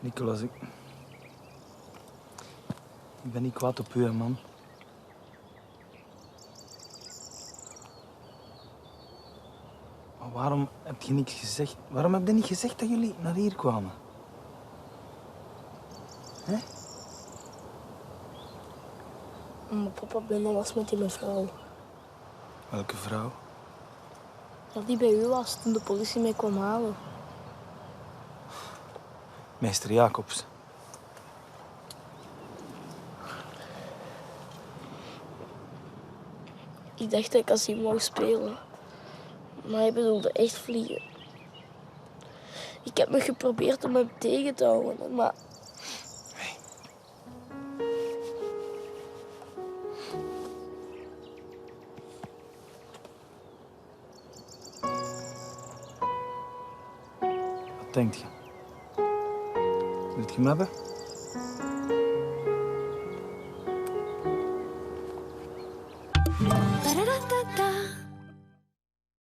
Nicolas, ik ben niet kwaad op u, hè, man. Maar waarom heb je niks gezegd? Waarom heb je niet gezegd dat jullie naar hier kwamen? Hè? Mijn papa binnen was met die mevrouw. Welke vrouw? Ja, die bij u was toen de politie mij kwam halen. Meester Jacobs. Ik dacht dat ik als hij mocht spelen. Maar hij bedoelde echt vliegen. Ik heb me geprobeerd om hem tegen te houden, maar... Wat denk je? Wilt je hem hebben? Da-da-da-da-da.